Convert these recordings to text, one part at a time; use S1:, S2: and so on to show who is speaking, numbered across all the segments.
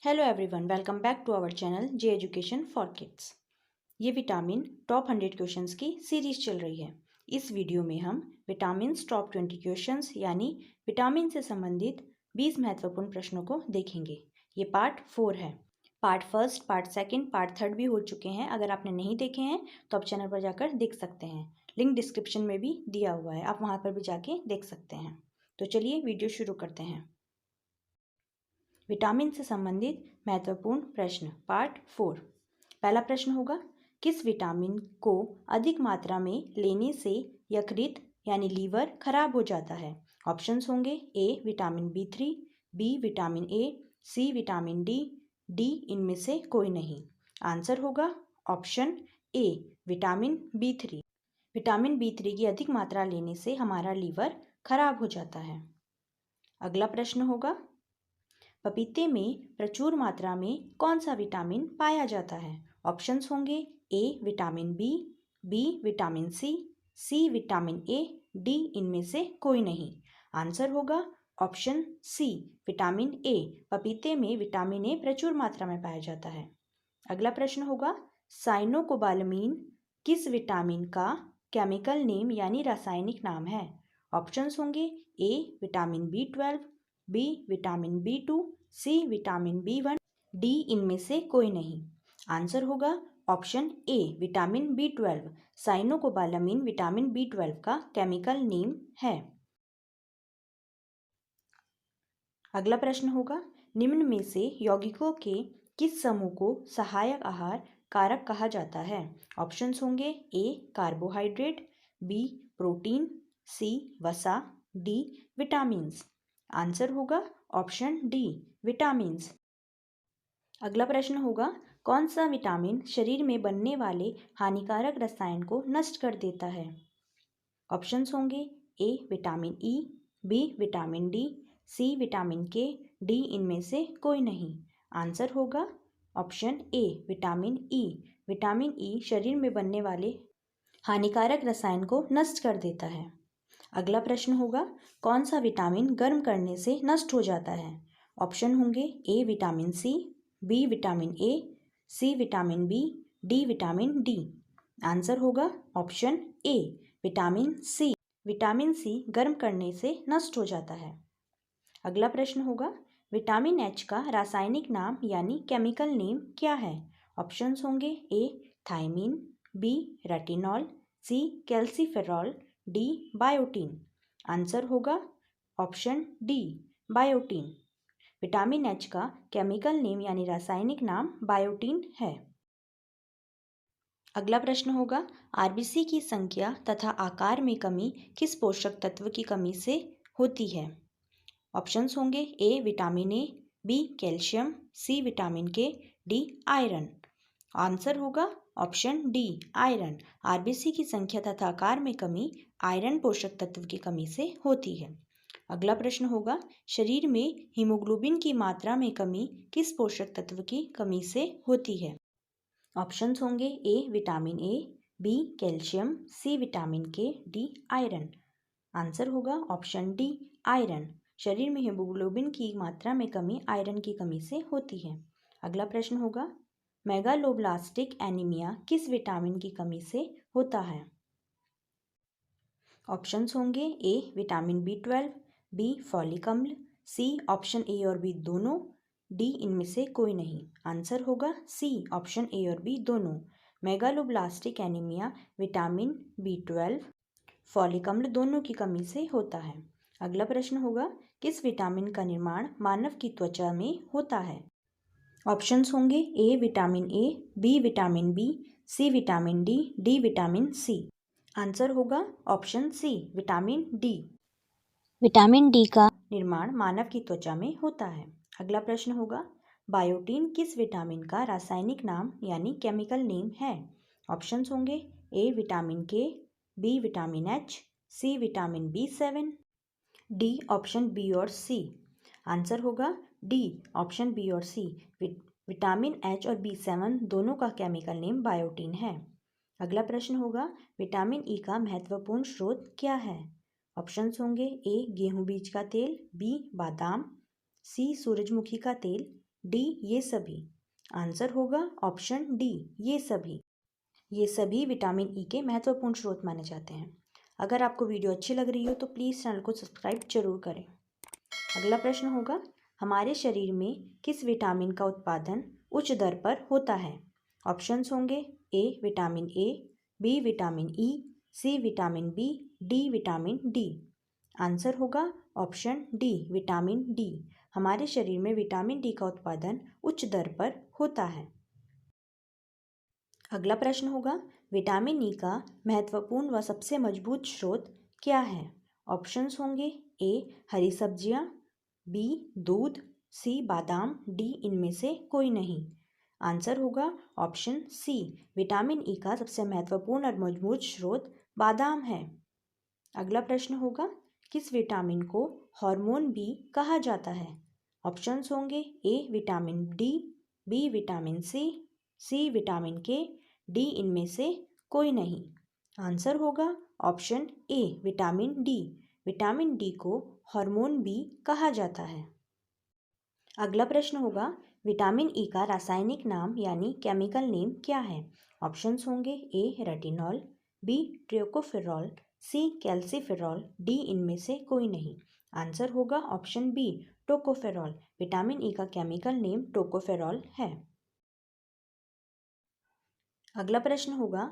S1: Hello everyone, welcome back to our channel J education for kids. ये vitamin top 100 questions की series चल रही है। इस वीडियो में हम विटामिन टॉप 20 क्वेश्चंस यानी विटामिन से संबंधित 20 महत्वपूर्ण प्रश्नों को देखेंगे। ये पार्ट 4 है। Part first, part second, part third भी हो चुके हैं। अगर आपने नहीं देखे हैं तो आप चैनल पर जाकर देख सकते हैं। लिंक डिस्क्रिप्शन में भी दिया हुआ है, आप वहाँ पर भी जाके देख सकते हैं। तो चलिए वीडियो शुरू करते हैं। विटामिन से संबंधित महत्वपूर्ण प्रश्न पार्ट 4। पहला प्रश्न होगा, किस विटामिन को अधिक मात्रा में लेने से यकृत यानी लीवर खराब हो जाता है? ऑप्शंस होंगे A vitamin B3, B vitamin A, C vitamin D, D इनमें से कोई नहीं। आंसर होगा option A vitamin B3। Vitamin B3 की अधिक मात्रा लेने से हमारा लीवर खराब हो जाता है। अगला प्रश्न होगा, पपीते में प्रचुर मात्रा में कौन सा विटामिन पाया जाता है? ऑप्शंस होंगे A vitamin B vitamin C vitamin A, D इनमें से कोई नहीं। आंसर होगा ऑप्शन सी विटामिन ए। पपीते में विटामिन ए प्रचुर मात्रा में पाया जाता है। अगला प्रश्न होगा, साइनोकोबालामीन किस विटामिन का केमिकल नेम यानी रासायनिक नाम है? ऑप्शंस होंगे A vitamin B12, B vitamin B2, C vitamin B1, D इनमें से कोई नहीं। आंसर होगा option A vitamin B12। Cyanocobalamin vitamin B12 का केमिकल नेम है। अगला प्रश्न होगा, निम्न में से यौगिकों के किस समूह को सहायक आहार कारक कहा जाता है? ऑप्शंस होंगे ए कार्बोहाइड्रेट, बी प्रोटीन, सी वसा, डी विटामिन्स। आंसर होगा ऑप्शन डी विटामिन्स। अगला प्रश्न होगा, कौन सा विटामिन शरीर में बनने वाले हानिकारक रसायन को नष्ट कर देता है? ऑप्शंस होंगे A vitamin E, B vitamin D, C vitamin K, D इनमें से कोई नहीं। आंसर होगा option A vitamin E. Vitamin E शरीर में बनने वाले हानिकारक रसायन को नष्ट कर देता है। अगला प्रश्न होगा, कौन सा विटामिन गर्म करने से नष्ट हो जाता है? ऑप्शन होंगे A vitamin C, B vitamin A, C vitamin B, D vitamin D. Answer होगा option A vitamin C. Vitamin C गर्म करने से नष्ट हो जाता है। अगला प्रश्न होगा, विटामिन एच का रासायनिक नाम यानी केमिकल नेम क्या है? ऑप्शंस होंगे ए thymine, B retinol, C calciferol, D biotin. Answer होगा option D biotin. Vitamin H का केमिकल नेम यानी रासायनिक नाम बायोटीन है। अगला प्रश्न होगा, आरबीसी की संख्या तथा आकार में कमी किस पोषक तत्व की कमी से होती है? ऑप्शंस होंगे A vitamin A, B calcium, C vitamin K, D iron. Answer होगा ऑप्शन डी आयरन। आरबीसी की संख्या तथा आकार में कमी आयरन पोषक तत्व की कमी से होती है। अगला प्रश्न होगा, शरीर में हीमोग्लोबिन की मात्रा में कमी किस पोषक तत्व की कमी से होती है? ऑप्शंस होंगे A vitamin A, B calcium, C vitamin K, D iron. Answer होगा ऑप्शन डी आयरन। शरीर में हीमोग्लोबिन की मात्रा में कमी आयरन की कमी से होती है। अगला प्रश्न होगा, मेगालोब्लास्टिक एनीमिया किस विटामिन की कमी से होता है? ऑप्शंस होंगे A vitamin B12, B folic अम्ल, सी ऑप्शन ए और बी दोनों, डी इनमें से कोई नहीं। आंसर होगा सी ऑप्शन ए और बी दोनों। Megaloblastic anaemia vitamin B12, folic अम्ल दोनों की कमी से होता है। अगला प्रश्न होगा, किस विटामिन का निर्माण मानव की त्वचा में होता है? ऑप्शंस होंगे A vitamin A, B vitamin B, C vitamin D, D vitamin C. Answer होगा option C vitamin D. Vitamin D का निर्माण मानव की त्वचा में होता है। अगला प्रश्न होगा, बायोटीन किस विटामिन का रासायनिक नाम यानी केमिकल नेम है? ऑप्शंस होंगे A vitamin K, B vitamin H, C vitamin B7, D option B और सी। आंसर होगा डी ऑप्शन बी और सी। विटामिन एच और B7 दोनों का केमिकल नेम बायोटीन है। अगला प्रश्न होगा, विटामिन ई का महत्वपूर्ण स्रोत क्या है? ऑप्शंस होंगे ए गेहूं बीज का तेल, बी बादाम, सी सूरजमुखी का तेल, डी ये सभी। आंसर होगा ऑप्शन डी ये सभी। ये सभी विटामिन ई के महत्वपूर्ण स्रोत माने जाते हैं। अगर आपको वीडियो अच्छी लग रही हो तो प्लीज़ चैनल को सब्सक्राइब जरूर करें। अगला प्रश्न होगा, हमारे शरीर में किस विटामिन का उत्पादन उच्च दर पर होता है? ऑप्शंस होंगे A vitamin A, B vitamin E, C vitamin B, D vitamin D. Answer होगा ऑप्शन डी विटामिन डी। हमारे शरीर में विटामिन डी का उत्पादन उच्च दर पर होता है। अगला प्रश्न होगा, विटामिन ई का महत्वपूर्ण व सबसे मजबूत स्रोत क्या है? ऑप्शंस होंगे ए हरी सब्जियां, बी दूध, सी बादाम, डी इनमें से कोई नहीं। आंसर होगा ऑप्शन सी विटामिन ई का सबसे महत्वपूर्ण और मजबूत स्रोत बादाम है। अगला प्रश्न होगा, किस विटामिन को हार्मोन बी कहा जाता है? ऑप्शंस होंगे A vitamin D, B vitamin C vitamin K, D इनमें से कोई नहीं। आंसर होगा option A vitamin D. Vitamin D को हार्मोन बी कहा जाता है। अगला प्रश्न होगा, विटामिन ई का रासायनिक नाम यानी केमिकल नेम क्या है? ऑप्शंस होंगे A retinol, B tocopherol, C calciferol, D इनमें से कोई नहीं। आंसर होगा option B tocopherol. Vitamin E का केमिकल नेम टोकोफेरॉल है। अगला प्रश्न होगा,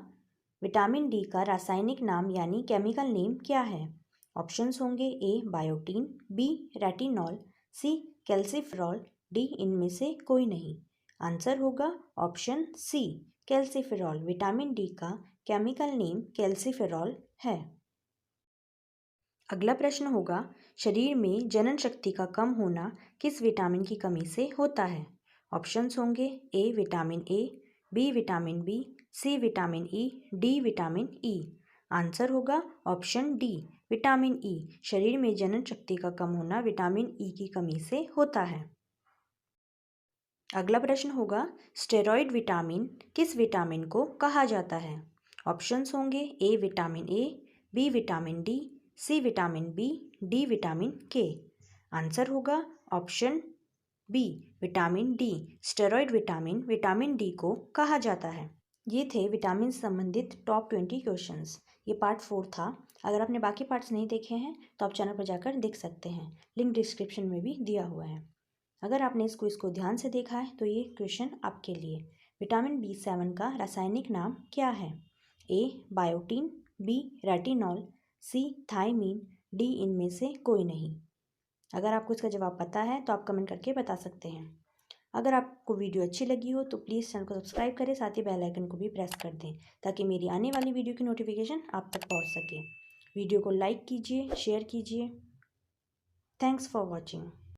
S1: विटामिन डी का रासायनिक नाम यानी केमिकल नेम क्या है? ऑप्शंस होंगे A biotin, B retinol, C calciferol, D इनमें से कोई नहीं। आंसर होगा option C calciferol. Vitamin D का केमिकल नेम कैल्सीफेरॉल है। अगला प्रश्न होगा, शरीर में जनन शक्ति का कम होना किस विटामिन की कमी से होता है? ऑप्शंस होंगे A vitamin A, B vitamin B, C vitamin E, D vitamin E. Answer होगा ऑप्शन डी विटामिन ई। शरीर में जनन शक्ति का कम होना विटामिन ई की कमी से होता है। अगला प्रश्न होगा, स्टेरॉयड विटामिन किस विटामिन को कहा जाता है? ऑप्शंस होंगे A vitamin A, B vitamin D, C vitamin B, D vitamin K. Answer होगा option B vitamin D. Steroid vitamin vitamin D को कहा जाता है। ये थे विटामिन से संबंधित टॉप 20 क्वेश्चंस। ये पार्ट 4 था। अगर आपने बाकी पार्ट्स नहीं देखे हैं तो आप चैनल पर जाकर देख सकते हैं, लिंक डिस्क्रिप्शन में भी दिया हुआ है। अगर आपने इस क्विज को ध्यान से देखा है तो ये क्वेश्चन आपके लिए। विटामिन B7 का रासायनिक नाम क्या है? ए बायोटीन, बी रेटिनॉल, सी थायमीन, डी इनमें से कोई नहीं। अगर आपको इसका जवाब पता है तो आप कमेंट करके बता सकते हैं। अगर आपको वीडियो अच्छी लगी हो तो प्लीज़ चैनल को सब्सक्राइब करें, साथ ही बेल आइकन को भी प्रेस कर दें ताकि मेरी आने वाली वीडियो की नोटिफिकेशन आप तक पहुंच सके। वीडियो को लाइक कीजिए, शेयर कीजिए। Thanks for watching.